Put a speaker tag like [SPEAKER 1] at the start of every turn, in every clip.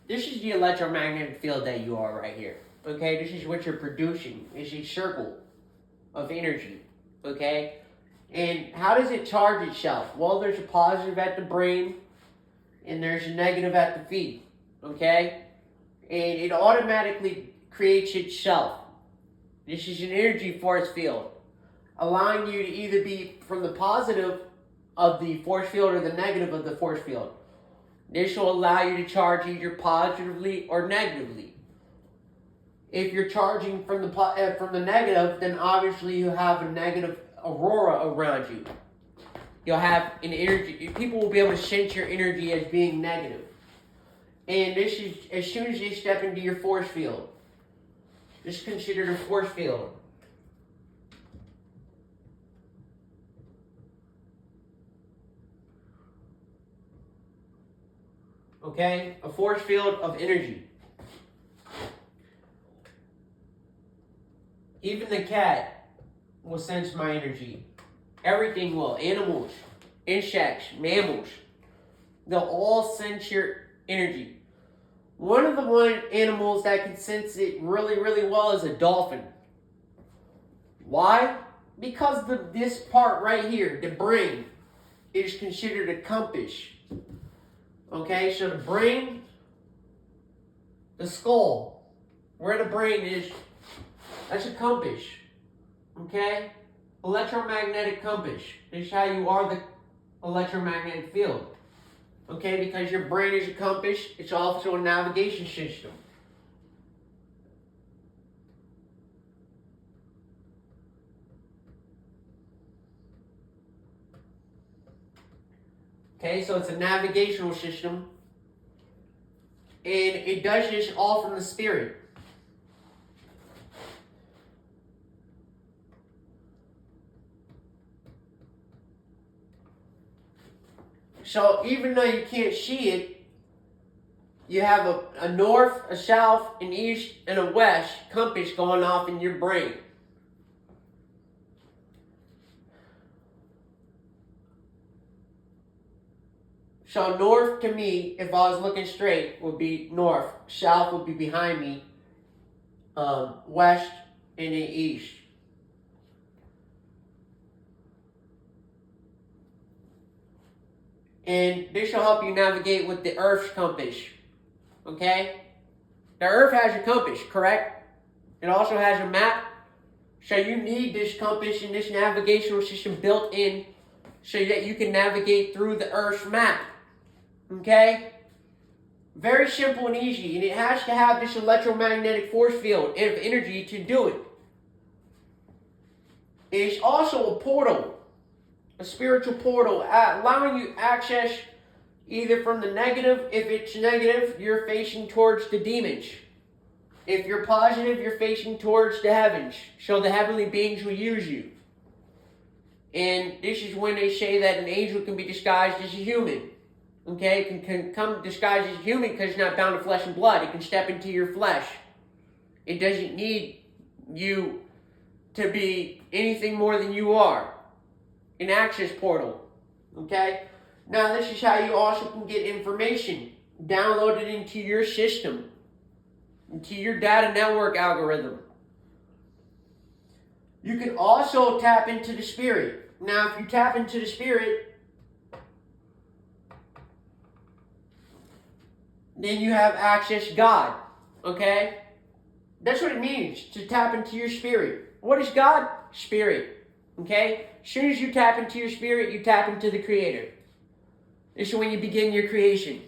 [SPEAKER 1] this is the electromagnetic field that you are right here. Okay, this is what you're producing. It's a circle of energy. Okay, and how does it charge itself? Well, there's a positive at the brain, and there's a negative at the feet. Okay, and it automatically creates itself. This is an energy force field, allowing you to either be from the positive of the force field or the negative of the force field. This will allow you to charge either positively or negatively. If you're charging from the negative, then obviously you have a negative aurora around you. You'll have an energy. People will be able to sense your energy as being negative. And this is as soon as they step into your force field. This is considered a force field. Okay? A force field of energy. Even the cat will sense my energy. Everything will. Animals, insects, mammals. They'll all sense your energy. One of the animals that can sense it really, really well is a dolphin. Why? Because this part right here, the brain, is considered a compass. Okay, so the brain, the skull, where the brain is, that's a compass. Okay? Electromagnetic compass. This is how you are the electromagnetic field. Okay, because your brain is a compass, it's also a navigation system. Okay, so it's a navigational system. And it does this all from the spirit. So even though you can't see it, you have a north, a south, an east, and a west compass going off in your brain. So north to me, if I was looking straight, would be north. South would be behind me. West and the east. And this will help you navigate with the Earth's compass. Okay? The Earth has a compass, correct? It also has a map. So you need this compass and this navigational system built in so that you can navigate through the Earth's map. Okay? Very simple and easy. And it has to have this electromagnetic force field of energy to do it. It's also a portal. A spiritual portal, allowing you access either from the negative. If it's negative, you're facing towards the demons. If you're positive, you're facing towards the heavens. So the heavenly beings will use you. And this is when they say that an angel can be disguised as a human. Okay, it can come disguised as a human because it's not bound to flesh and blood. It can step into your flesh. It doesn't need you to be anything more than you are. An access portal. Okay? Now this is how you also can get information downloaded into your system, into your data network algorithm. You can also tap into the spirit. Now if you tap into the spirit, then you have access to God. Okay? That's what it means to tap into your spirit. What is God? Spirit. Okay? As soon as you tap into your spirit, you tap into the Creator. This is when you begin your creation.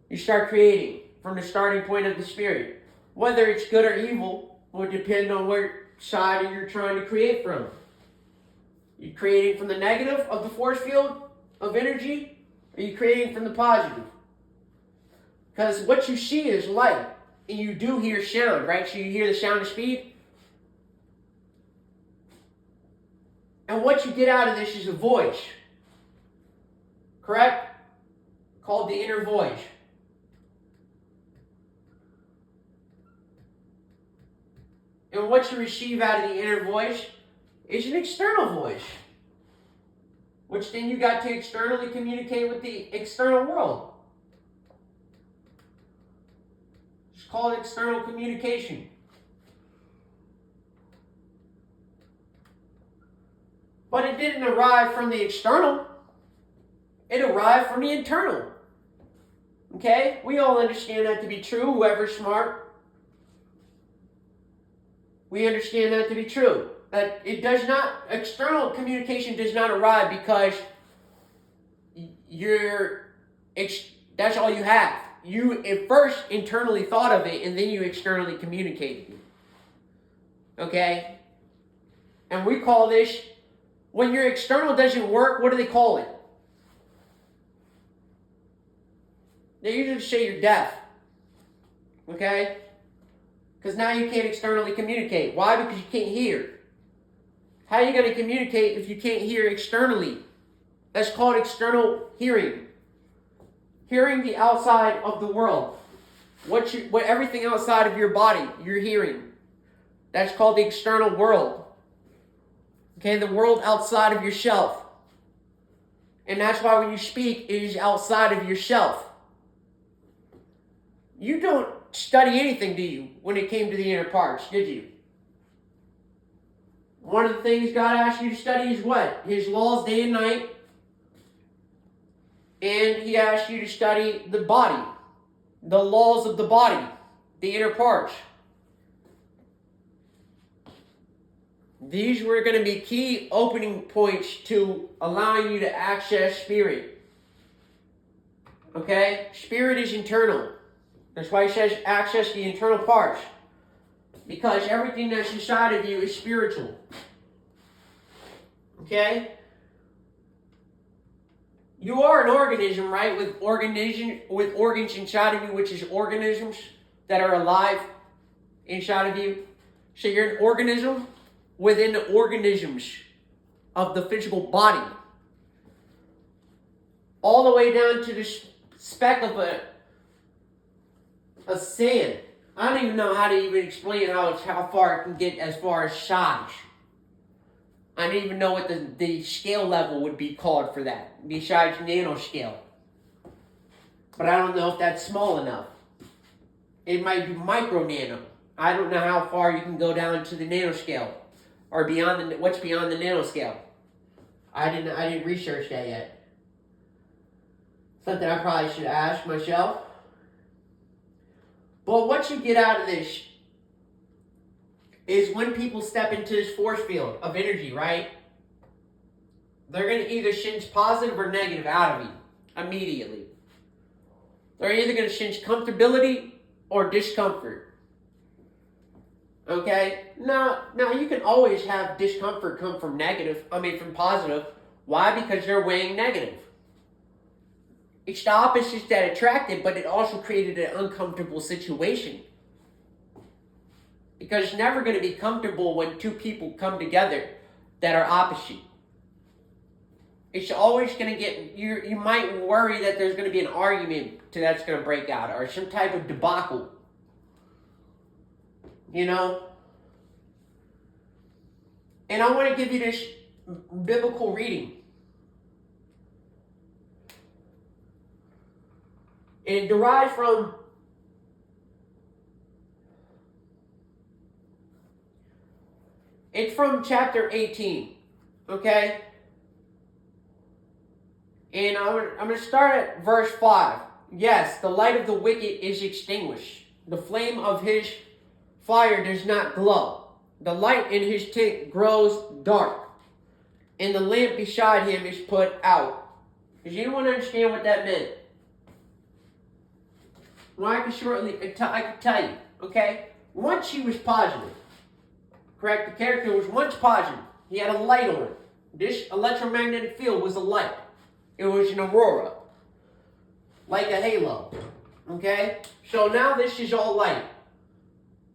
[SPEAKER 1] You start creating from the starting point of the spirit. Whether it's good or evil will depend on where side you're trying to create from. You're creating from the negative of the force field of energy, or are you creating from the positive? Because what you see is light, and you do hear sound, right? So you hear the sound of speed. And what you get out of this is a voice. Correct? Called the inner voice. And what you receive out of the inner voice is an external voice. Which then you got to externally communicate with the external world. called external communication. But it didn't arrive from the external. It arrived from the internal. Okay? We all understand that to be true, whoever's smart. We understand that to be true. That it does not, external communication does not arrive because that's all you have. You at first internally thought of it and then you externally communicated it. Okay? And we call this, when your external doesn't work, what do they call it? They usually say you're deaf. Okay? Because now you can't externally communicate. Why? Because you can't hear. How are you going to communicate if you can't hear externally? That's called external hearing. Hearing the outside of the world. What everything outside of your body, you're hearing. That's called the external world. Okay, the world outside of yourself. And that's why when you speak, it is outside of yourself. You don't study anything, do you, when it came to the inner parts, did you? One of the things God asked you to study is what? His laws day and night. And He asked you to study the body. The laws of the body. The inner parts. These were going to be key opening points to allowing you to access spirit. Okay? Spirit is internal. That's why He says access the internal parts. Because everything that's inside of you is spiritual. Okay? You are an organism, right? With organs inside of you, which is organisms that are alive inside of you. So you're an organism within the organisms of the physical body. All the way down to the speck of a sand. I don't even know how to even explain how far it can get as far as size. I don't even know what the scale level would be called for that, besides nanoscale. But I don't know if that's small enough. It might be micro nano. I don't know how far you can go down to the nanoscale, or beyond what's beyond the nanoscale. I didn't research that yet. Something I probably should ask myself. But what you get out of this is when people step into this force field of energy, right? They're going to either sense positive or negative out of you immediately. They're either going to sense comfortability or discomfort. Okay? Now you can always have discomfort come from from positive. Why? Because they're weighing negative. It's the opposites that attracted, but it also created an uncomfortable situation. Because it's never going to be comfortable when two people come together that are opposite. It's always going to get, you might worry that there's going to be an argument that's going to break out, or some type of debacle. You know? And I want to give you this biblical reading. And it derives from it's from chapter 18, okay? And I'm going to start at verse 5. Yes, the light of the wicked is extinguished. The flame of his fire does not glow. The light in his tent grows dark. And the lamp beside him is put out. Does anyone understand what that meant? Well, I can tell you, okay? Once he was positive. Correct? The character was once positive. He had a light on it. This electromagnetic field was a light. It was an aurora. Like a halo. Okay? So now this is all light.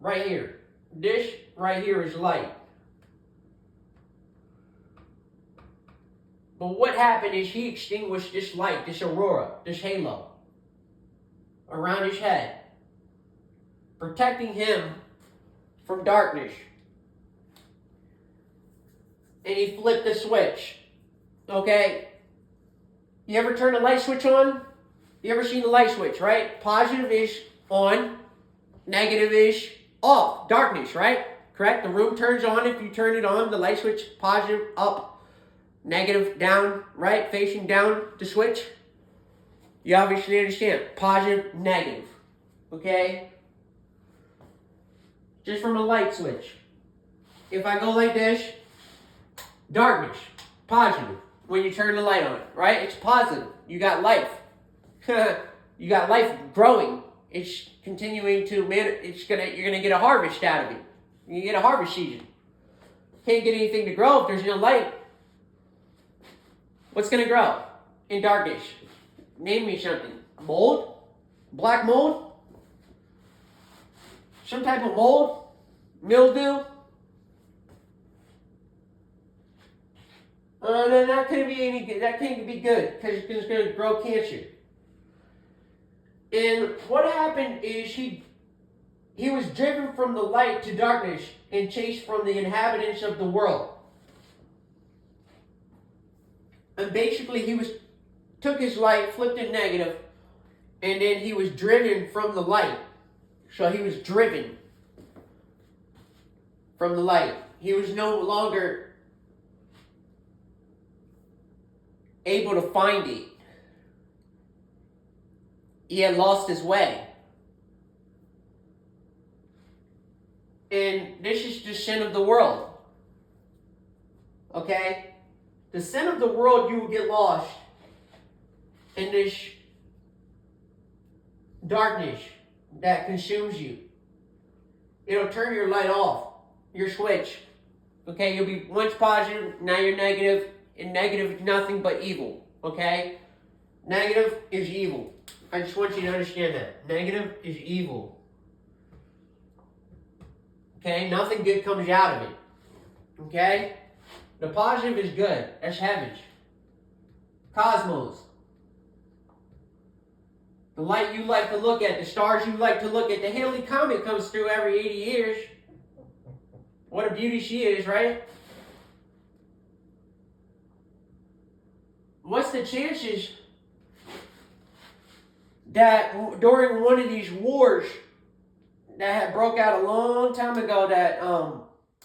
[SPEAKER 1] Right here. This right here is light. But what happened is he extinguished this light, this aurora, this halo around his head, protecting him from darkness. And he flipped the switch. Okay? You ever turn the light switch on? You ever seen the light switch, right? Positive is on, negative is off, darkness, right? Correct? The room turns on if you turn it on. The light switch, positive, up, negative, down, right? Facing down the switch. You obviously understand. Positive, negative. Okay? Just from a light switch. If I go like this, darkness, positive. When you turn the light on, right? It's positive. You got life. You got life growing. It's continuing to, you're gonna get a harvest out of it. You get a harvest season. Can't get anything to grow if there's no light. What's gonna grow in darkness? Name me something. Mold? Black mold? Some type of mold? Mildew? Then that couldn't be any good. That can't be good because it's going to grow cancer. And what happened is he was driven from the light to darkness and chased from the inhabitants of the world. And basically took his light, flipped it negative, and then he was driven from the light. So he was driven from the light. He was no longer able to find it. He had lost his way. And this is the sin of the world. Okay? The sin of the world, you will get lost in this darkness that consumes you. It'll turn your light off, your switch. Okay? You'll be once positive, now you're negative. And negative is nothing but evil, okay? Negative is evil. I just want you to understand that. Negative is evil. Okay? Nothing good comes out of it. Okay? The positive is good. That's heavens. Cosmos. The light you like to look at, the stars you like to look at. The Halley Comet comes through every 80 years. What a beauty she is, right? What's the chances that during one of these wars that had broke out a long time ago that,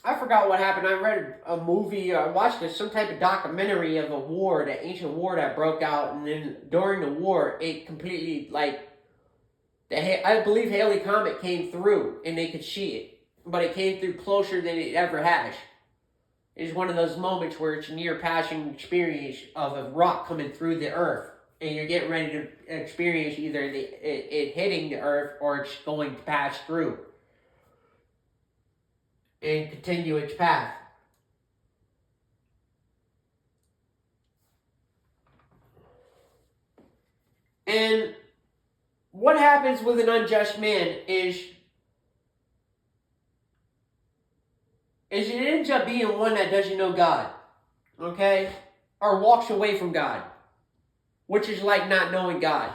[SPEAKER 1] I forgot what happened. I read a movie, I watched some type of documentary of a war, the ancient war that broke out, and then during the war, it completely, I believe Halley Comet came through, and they could see it, but it came through closer than it ever has. Is one of those moments where it's a near-passing experience of a rock coming through the earth, and you're getting ready to experience either it hitting the earth or it's going to pass through and continue its path. And what happens with an unjust man is it ends up being one that doesn't know God, okay? Or walks away from God, which is like not knowing God.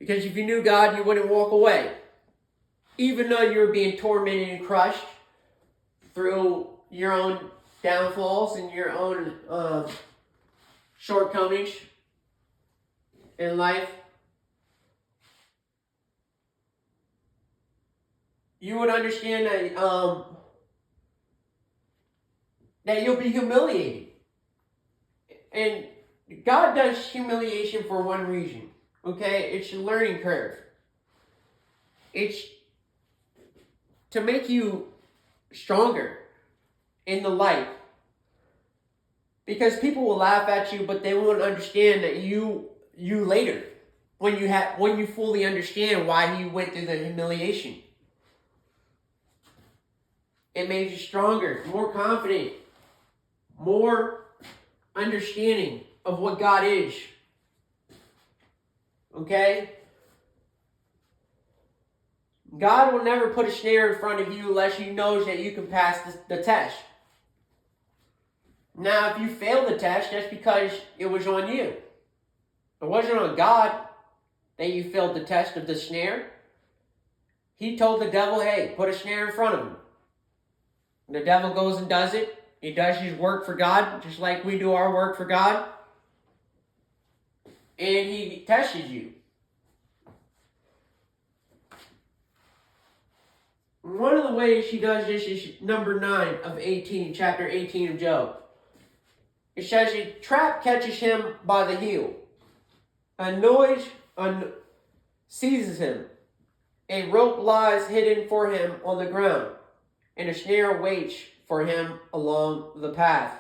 [SPEAKER 1] Because if you knew God, you wouldn't walk away. Even though you're being tormented and crushed through your own downfalls and your own shortcomings in life, you would understand that that you'll be humiliated. And God does humiliation for one reason, okay? It's a learning curve. It's to make you stronger in the light. Because people will laugh at you, but they won't understand that you later, when you fully understand why you went through the humiliation. It made you stronger, more confident, more understanding of what God is. Okay? God will never put a snare in front of you unless He knows that you can pass the test. Now, if you fail the test, that's because it was on you. It wasn't on God that you failed the test of the snare. He told the devil, hey, put a snare in front of him. The devil goes and does it. He does his work for God, just like we do our work for God. And he tests you. one of the ways she does this is number 9 of 18, chapter 18 of Job. It says a trap catches him by the heel. A noise seizes him. A rope lies hidden for him on the ground. And a snare waits for him along the path.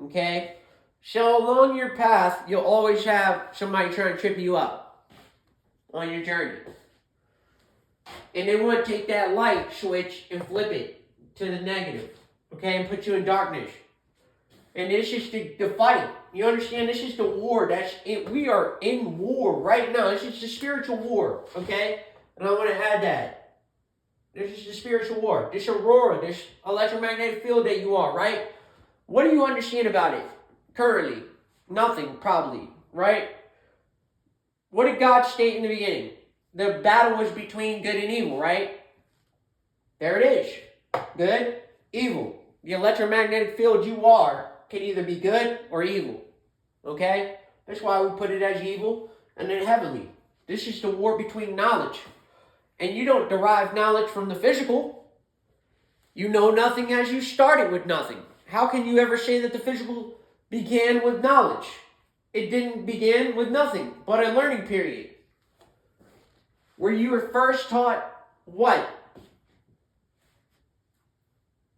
[SPEAKER 1] Okay? So along your path, you'll always have somebody trying to trip you up on your journey. And they want to take that light switch and flip it to the negative. Okay? And put you in darkness. And this is the fight. You understand? This is the war. That's it. We are in war right now. This is the spiritual war. Okay? And I want to add that. This is the spiritual war. This aurora, this electromagnetic field that you are, right? What do you understand about it currently? Nothing, probably, right? What did God state in the beginning? The battle was between good and evil, right? There it is. Good, evil. The electromagnetic field you are can either be good or evil. Okay? That's why we put it as evil and then heavenly. This is the war between knowledge. And you don't derive knowledge from the physical. You know nothing as you started with nothing. How can you ever say that the physical began with knowledge? It didn't begin with nothing but a learning period. Where you were first taught what?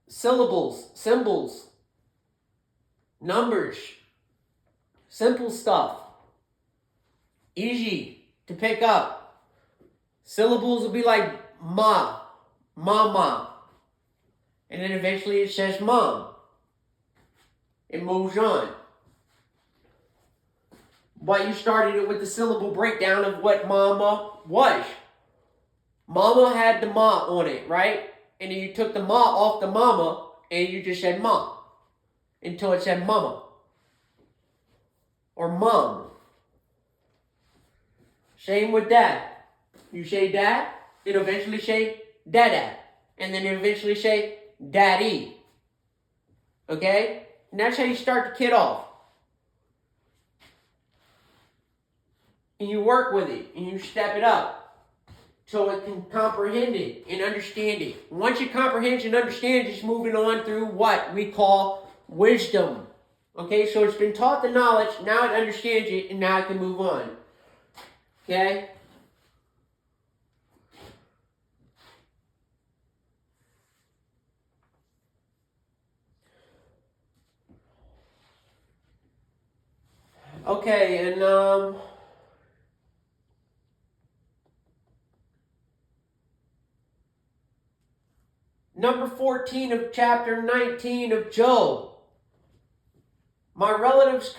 [SPEAKER 1] Syllables, symbols, numbers, simple stuff. Easy to pick up. Syllables will be like ma, mama. And then eventually it says mom. It moves on. But you started it with the syllable breakdown of what mama was. Mama had the ma on it, right? And then you took the ma off the mama and you just said ma. Until it said mama. Or mom. Same with dad. You say dad, then eventually say dada. And then eventually say daddy. Okay? And that's how you start the kid off. And you work with it. And you step it up. So it can comprehend it and understand it. Once it comprehends and understands, it's moving on through what we call wisdom. Okay? So it's been taught the knowledge. Now it understands it. And now it can move on. Okay? Okay, and number 14 of chapter 19 of Job. My relatives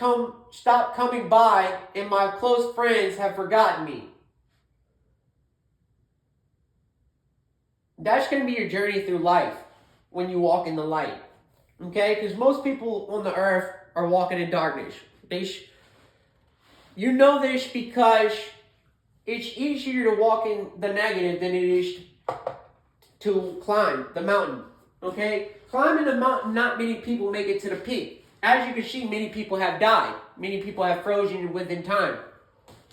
[SPEAKER 1] stop coming by, and my close friends have forgotten me. That's going to be your journey through life when you walk in the light. Okay? Because most people on the earth are walking in darkness. You know this because it's easier to walk in the negative than it is to climb the mountain. Okay? Climbing the mountain, not many people make it to the peak. As you can see, many people have died. Many people have frozen within time.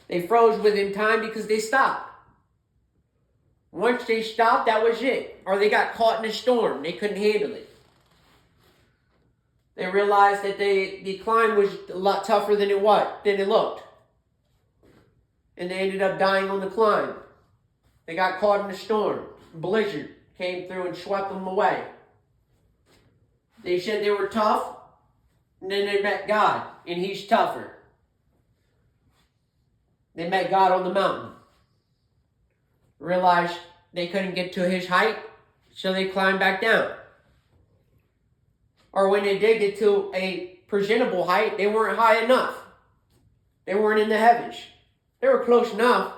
[SPEAKER 1] They froze within time because they stopped. Once they stopped, that was it. Or they got caught in a storm. They couldn't handle it. They realized that the climb was a lot tougher than it looked. And they ended up dying on the climb. They got caught in a storm. Blizzard came through and swept them away. They said they were tough. And then they met God. And He's tougher. They met God on the mountain. Realized they couldn't get to His height. So they climbed back down. Or when they did get to a presentable height, they weren't high enough. They weren't in the heavens. They were close enough,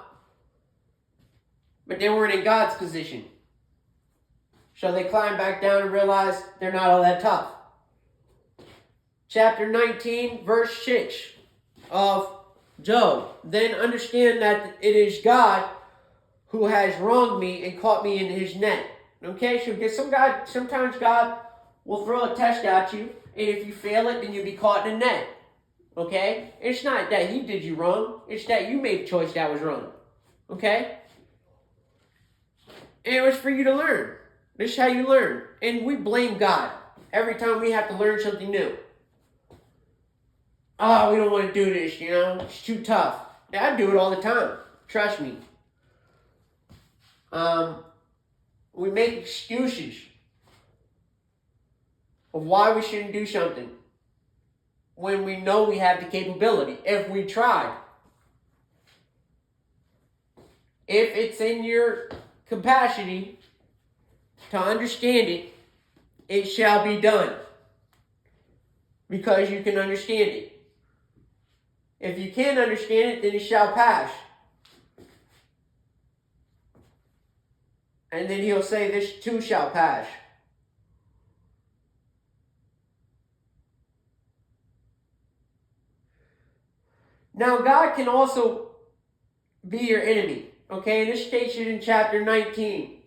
[SPEAKER 1] but they weren't in God's position. So they climbed back down and realized they're not all that tough. Chapter 19, verse 6 of Job. Then understand that it is God who has wronged me and caught me in His net. Okay, so sometimes God will throw a test at you, and if you fail it, then you'll be caught in a net. Okay? It's not that He did you wrong. It's that you made a choice that was wrong. Okay? And it was for you to learn. This is how you learn. And we blame God every time we have to learn something new. Oh, we don't want to do this, you know. It's too tough. Yeah, I do it all the time. Trust me. We make excuses of why we shouldn't do something when we know we have the capability, if we tried. If it's in your capacity to understand it, it shall be done. Because you can understand it. If you can't understand it, then it shall pass. And then he'll say, this too shall pass. Now, God can also be your enemy. Okay, and this states it in chapter 19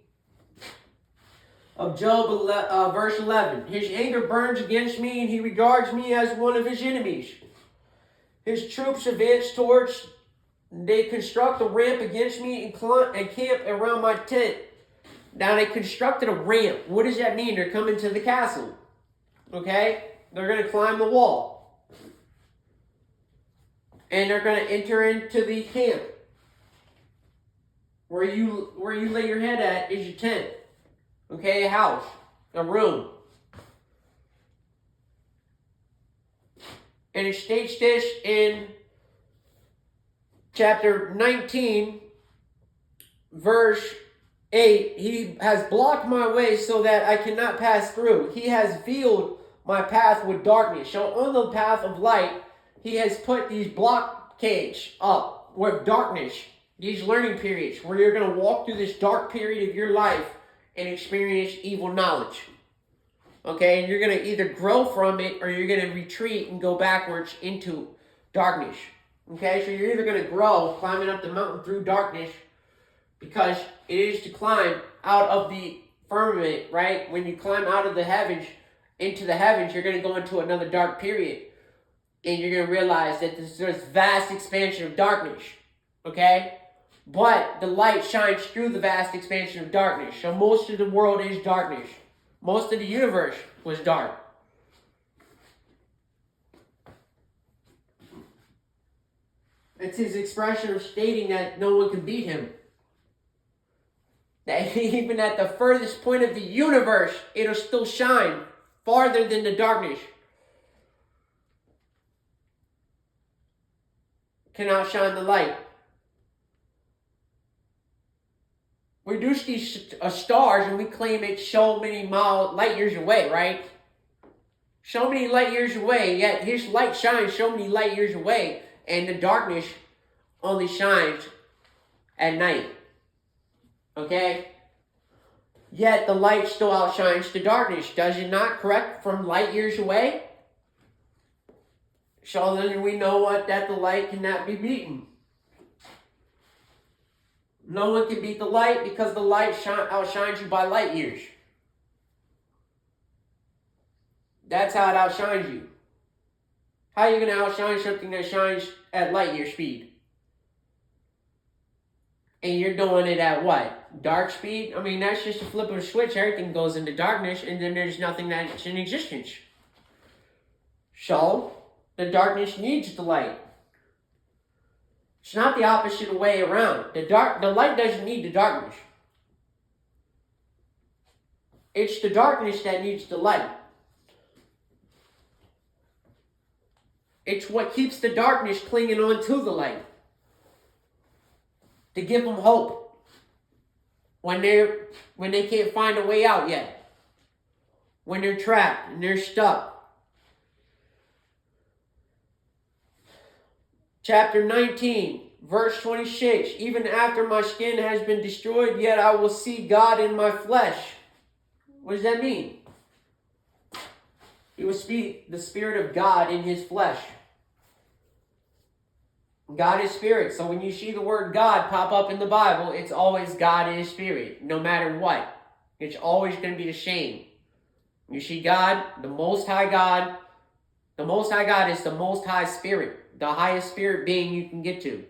[SPEAKER 1] of Job, verse 11. His anger burns against me, and he regards me as one of his enemies. His troops advance towards, they construct a ramp against me and camp around my tent. Now, they constructed a ramp. What does that mean? They're coming to the castle. Okay? They're going to climb the wall. And they're going to enter into the camp. Where you lay your head at is your tent. Okay? A house. A room. And it states this in chapter 19, verse 8. He has blocked my way so that I cannot pass through. He has veiled my path with darkness. So on the path of light, he has put these blockades up with darkness. These learning periods where you're going to walk through this dark period of your life and experience evil knowledge. Okay, and you're going to either grow from it or you're going to retreat and go backwards into darkness. Okay, so you're either going to grow climbing up the mountain through darkness, because it is to climb out of the firmament, right? When you climb out of the heavens into the heavens, you're going to go into another dark period. And you're going to realize that there's vast expansion of darkness. Okay? But the light shines through the vast expansion of darkness. So most of the world is darkness. Most of the universe was dark. It's his expression of stating that no one can beat him. That even at the furthest point of the universe, it'll still shine farther than the darkness can outshine the light. We do see stars and we claim it's so many light years away, right? So many light years away, yet his light shines so many light years away, and the darkness only shines at night. Okay? Yet the light still outshines the darkness. Does it not, correct? From light years away? So then we know that the light cannot be beaten. No one can beat the light because the light outshines you by light years. That's how it outshines you. How are you going to outshine something that shines at light year speed? And you're doing it at what? Dark speed? I mean, that's just a flip of a switch. Everything goes into darkness, and then there's nothing that's in existence. So, the darkness needs the light. It's not the opposite way around. The light doesn't need the darkness. It's the darkness that needs the light. It's what keeps the darkness clinging on to the light. To give them hope when they can't find a way out yet. When they're trapped and they're stuck. Chapter 19, verse 26. Even after my skin has been destroyed, yet I will see God in my flesh. What does that mean? He will speak the Spirit of God in his flesh. God is spirit. So when you see the word God pop up in the Bible, it's always God is spirit. No matter what. It's always going to be the same. You see God, the Most High God. The Most High God is the Most High Spirit. The highest spirit being you can get to.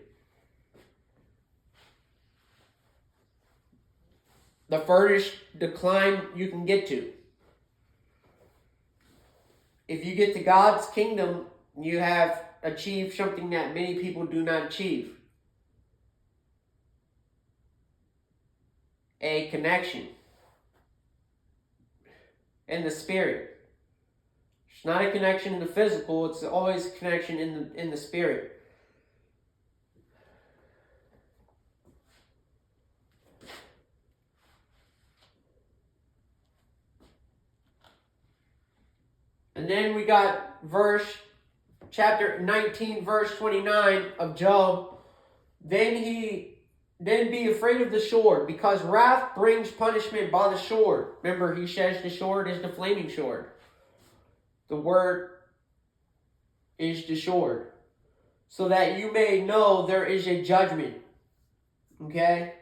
[SPEAKER 1] the furthest decline you can get to. If you get to God's kingdom, you have achieved something that many people do not achieve. A connection in the spirit. It's not a connection in the physical, it's always a connection in the spirit. And then we got chapter 19, verse 29 of Job. Then be afraid of the sword, because wrath brings punishment by the sword. Remember, he says the sword is the flaming sword. The word is the sword. So that you may know there is a judgment. Okay?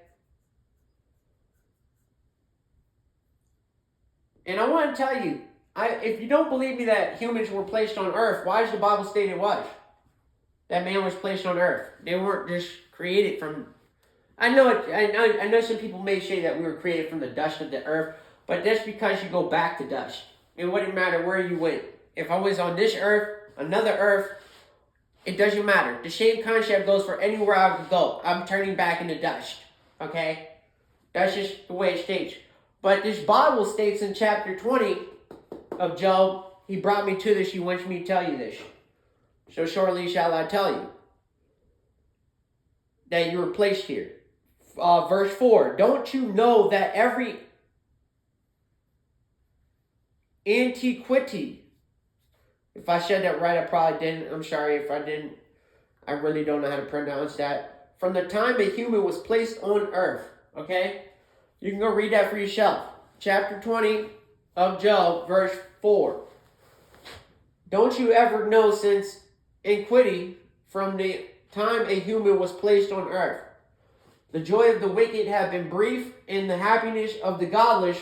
[SPEAKER 1] And I want to tell you, if you don't believe me that humans were placed on earth, why does the Bible state it was? That man was placed on earth. They weren't just created from... I know some people may say that we were created from the dust of the earth, but that's because you go back to dust. It wouldn't matter where you went. If I was on this earth, another earth, it doesn't matter. The same concept goes for anywhere I could go. I'm turning back into dust. Okay? That's just the way it states. But this Bible states in chapter 20 of Job, he brought me to this, he wants me to tell you this. So shortly shall I tell you that you were placed here. Verse 4, don't you know that every antiquity, if I said that right, I probably didn't. I'm sorry if I didn't. I really don't know how to pronounce that. From the time a human was placed on earth, okay? You can go read that for yourself. Chapter 20 of Job, verse 4. Don't you ever know since antiquity, from the time a human was placed on earth, the joy of the wicked have been brief, and the happiness of the godless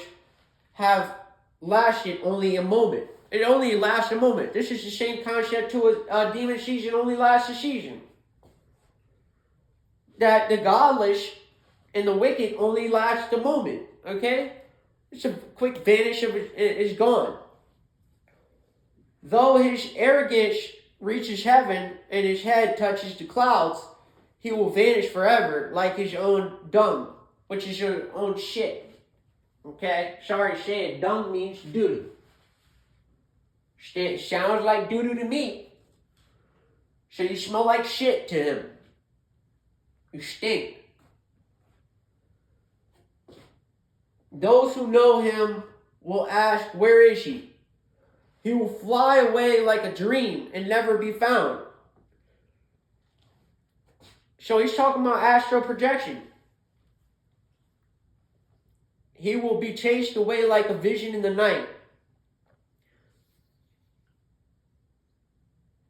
[SPEAKER 1] have lasted only a moment. It only lasts a moment. This is the same concept to a demon season only lasts a season. That the godless and the wicked only last a moment. Okay? It's a quick vanish of it is gone. Though his arrogance reaches heaven and his head touches the clouds, he will vanish forever like his own dung, which is your own shit. Okay? Sorry to say it. Dung means doo-doo. It sounds like doo-doo to me. So you smell like shit to him. You stink. Those who know him will ask, where is he? He will fly away like a dream and never be found. So he's talking about astral projection. He will be chased away like a vision in the night.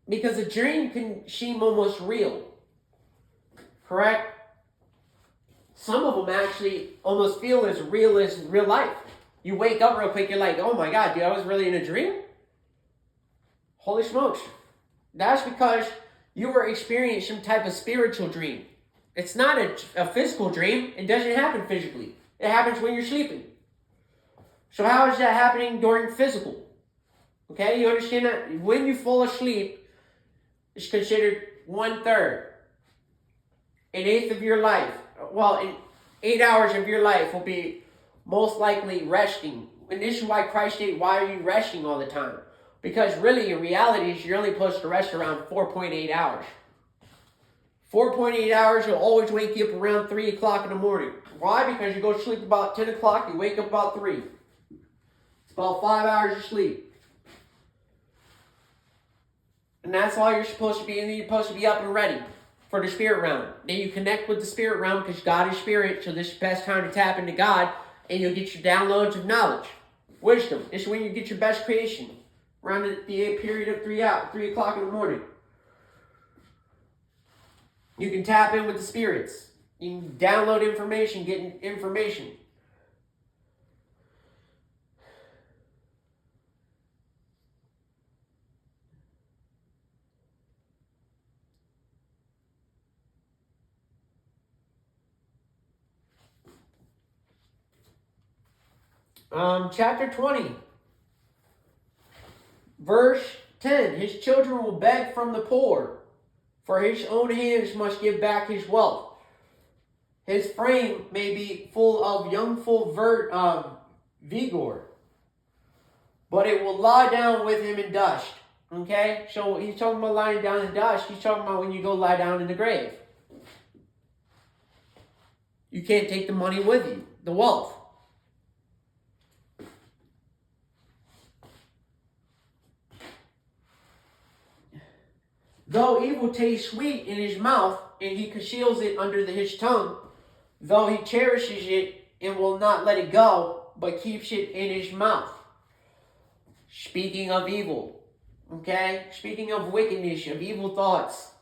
[SPEAKER 1] Because a dream can seem almost real. Correct? Some of them actually almost feel as real life. You wake up real quick, you're like, oh my God, dude, I was really in a dream? Holy smokes. That's because you were experiencing some type of spiritual dream. It's not a physical dream. It doesn't happen physically. It happens when you're sleeping. So how is that happening during physical? Okay, you understand that? When you fall asleep, it's considered 1/3. An eighth of your life. Well, 8 hours of your life will be most likely resting. And this is why Christ said, why are you resting all the time? Because really, in reality, you're only supposed to rest around 4.8 hours. 4.8 hours will always wake you up around 3 o'clock in the morning. Why? Because you go to sleep about 10 o'clock, you wake up about 3. It's about 5 hours of sleep. And that's all you're supposed to be. And you're supposed to be up and ready for the spirit realm. Then you connect with the spirit realm because God is spirit. So this is the best time to tap into God. And you'll get your downloads of knowledge. Wisdom. This is when you get your best creation. Around the period of 3 o'clock in the morning. You can tap in with the spirits. You can download information, get information. Chapter 20, verse 10. His children will beg from the poor, for his own hands must give back his wealth. His frame may be full of youngful vigor, but it will lie down with him in dust. Okay? So he's talking about lying down in dust. He's talking about when you go lie down in the grave. You can't take the money with you, the wealth. Though evil tastes sweet in his mouth, and he conceals it under his tongue, though he cherishes it and will not let it go, but keeps it in his mouth. Speaking of evil, okay? Speaking of wickedness, of evil thoughts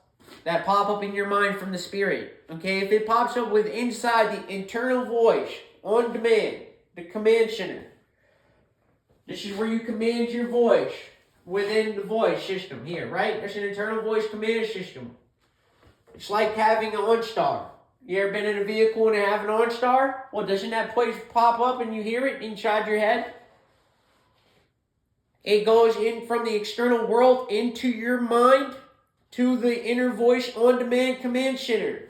[SPEAKER 1] that pop up in your mind from the Spirit, okay? If it pops up with inside the internal voice, on demand, the command center. This is where you command your voice within the voice system here, right? There's an internal voice command system. It's like having an OnStar. You ever been in a vehicle and have an OnStar? Well, doesn't that voice pop up and you hear it inside your head? It goes in from the external world into your mind to the inner voice on-demand command center,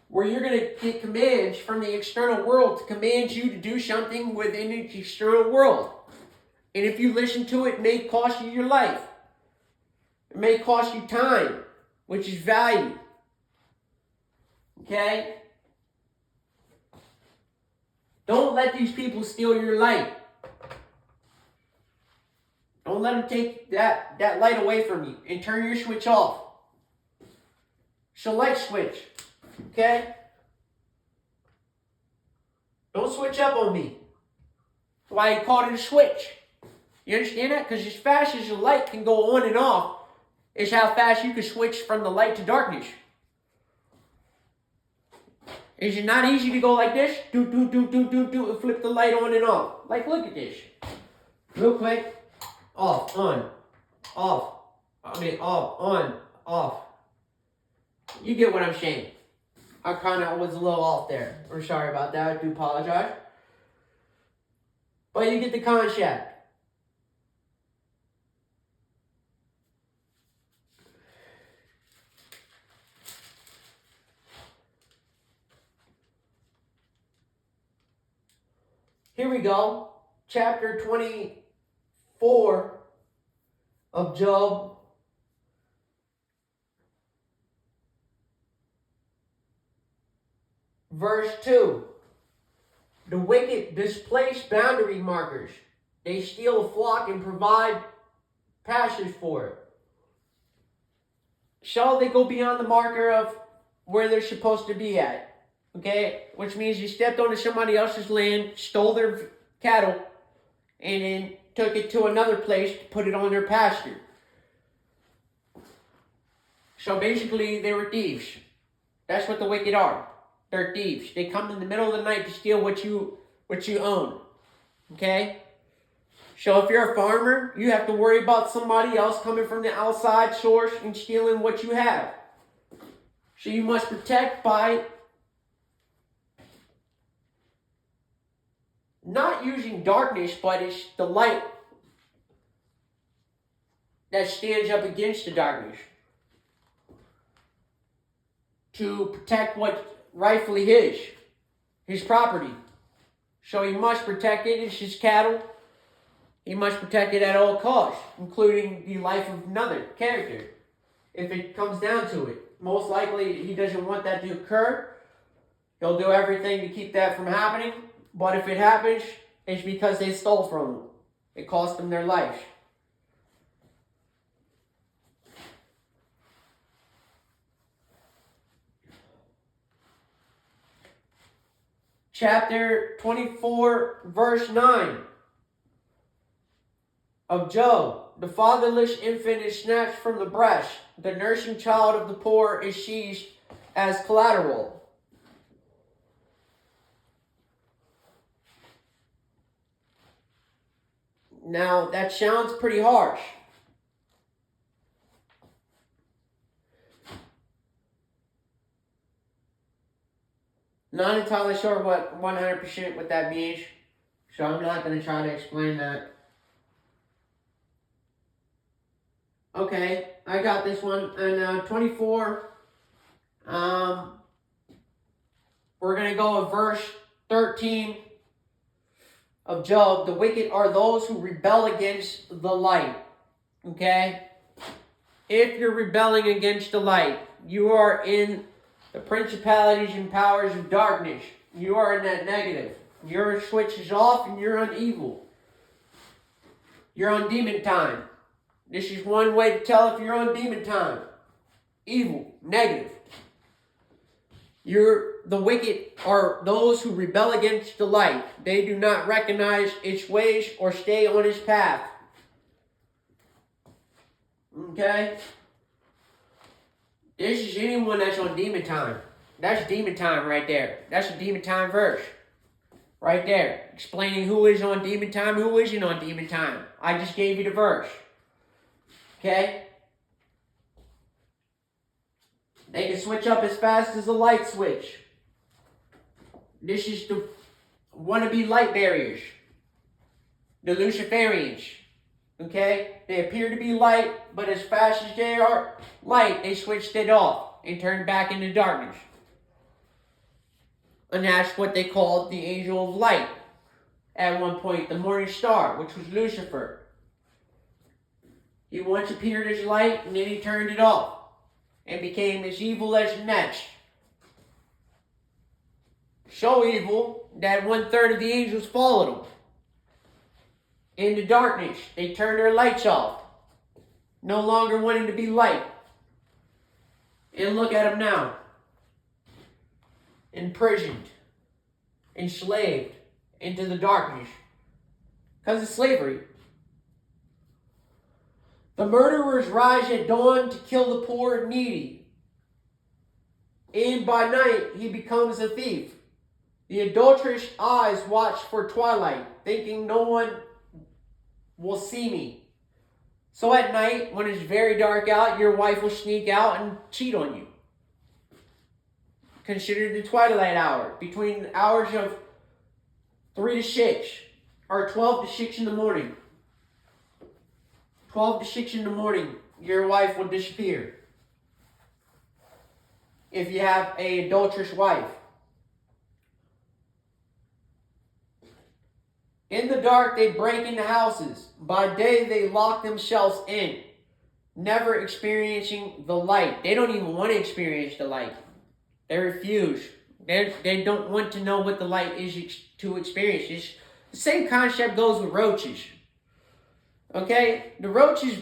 [SPEAKER 1] where you're going to get commands from the external world to command you to do something within the external world. And if you listen to it, it may cost you your life. It may cost you time, which is value. Okay? Don't let these people steal your light. Don't let them take that light away from you and turn your switch off. It's a light switch. Okay? Don't switch up on me. That's why I called it a switch. You understand that? Because as fast as the light can go on and off is how fast you can switch from the light to darkness. Is it not easy to go like this? Do, and flip the light on and off. Like, look at this. Real quick. Off, on, off. Off, on, off. You get what I'm saying. I kind of was a little off there. I'm sorry about that. I do apologize. But you get the concept. Here we go. Chapter 24 of Job. Verse 2. The wicked displace boundary markers. They steal a flock and provide passage for it. Shall they go beyond the marker of where they're supposed to be at? Okay, which means you stepped onto somebody else's land, stole their cattle, and then took it to another place to put it on their pasture. So basically, they were thieves. That's what the wicked are. They're thieves. They come in the middle of the night to steal what you own. Okay? So if you're a farmer, you have to worry about somebody else coming from the outside source and stealing what you have. So you must protect by not using darkness, but it's the light that stands up against the darkness to protect what rightfully his property. So he must protect it. It's his cattle. He must protect it at all costs, including the life of another character. If it comes down to it, most likely he doesn't want that to occur. He'll do everything to keep that from happening. But if it happens, it's because they stole from him. It cost them their life. Chapter 24, verse 9 of Job. The fatherless infant is snatched from the breast. The nursing child of the poor is seized as collateral. Now, that sounds pretty harsh. Not entirely sure what 100% what that means. So I'm not going to try to explain that. Okay, I got this one. And 24, we're going to go with verse 13 of Job. The wicked are those who rebel against the light. Okay? If you're rebelling against the light, you are in the principalities and powers of darkness. You are in that negative. Your switch is off and you're on evil. You're on demon time. This is one way to tell if you're on demon time. Evil, negative. The wicked are those who rebel against the light. They do not recognize its ways or stay on its path. Okay? This is anyone that's on demon time. That's demon time right there. That's a demon time verse. Right there. Explaining who is on demon time, who isn't on demon time. I just gave you the verse. Okay? They can switch up as fast as a light switch. This is the wannabe light barriers. The Luciferians. Okay? They appear to be light, but as fast as they are light, they switched it off and turned back into darkness. And that's what they called the angel of light. At one point, the morning star, which was Lucifer. He once appeared as light, and then he turned it off. And became as evil as the next. So evil that 1/3 of the angels followed him. Into darkness. They turned their lights off. No longer wanting to be light. And look at them now. Imprisoned. Enslaved. Into the darkness. Because of slavery. The murderers rise at dawn to kill the poor and needy. And by night he becomes a thief. The adulterous eyes watch for twilight, thinking no one will see me. So at night, when it's very dark out, your wife will sneak out and cheat on you. Consider the twilight hour, between the hours of 3 to 6, or 12 to 6 in the morning. 12 to 6 in the morning, your wife will disappear. If you have an adulterous wife. In the dark, they break into houses. By day, they lock themselves in, never experiencing the light. They don't even want to experience the light. They refuse. They don't want to know what the light is to experience. It's the same concept goes with roaches. Okay? The roaches,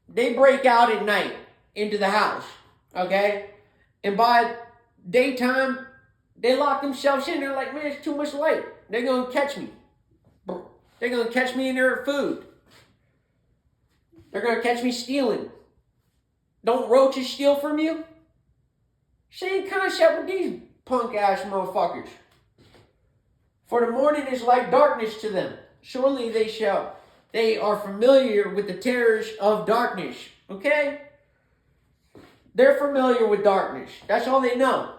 [SPEAKER 1] they break out at night into the house. Okay? And by daytime, they lock themselves in. They're like, man, it's too much light. They're going to catch me. They're going to catch me in their food. They're going to catch me stealing. Don't roaches steal from you? Same concept with these punk-ass motherfuckers. For the morning is like darkness to them. Surely they are familiar with the terrors of darkness. Okay? They're familiar with darkness. That's all they know.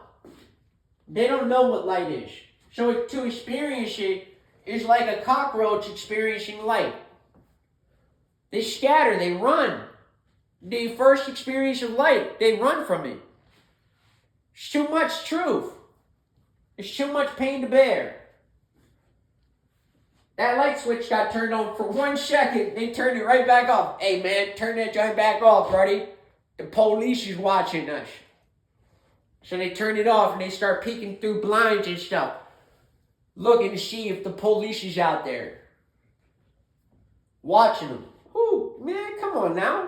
[SPEAKER 1] They don't know what light is. So to experience it is like a cockroach experiencing light. They scatter, they run. The first experience of light, they run from it. It's too much truth. It's too much pain to bear. That light switch got turned on for 1 second, they turned it right back off. Hey man, turn that joint back off, buddy. The police is watching us. So they turn it off and they start peeking through blinds and stuff. Looking to see if the police is out there. Watching them. Whoo, man, come on now.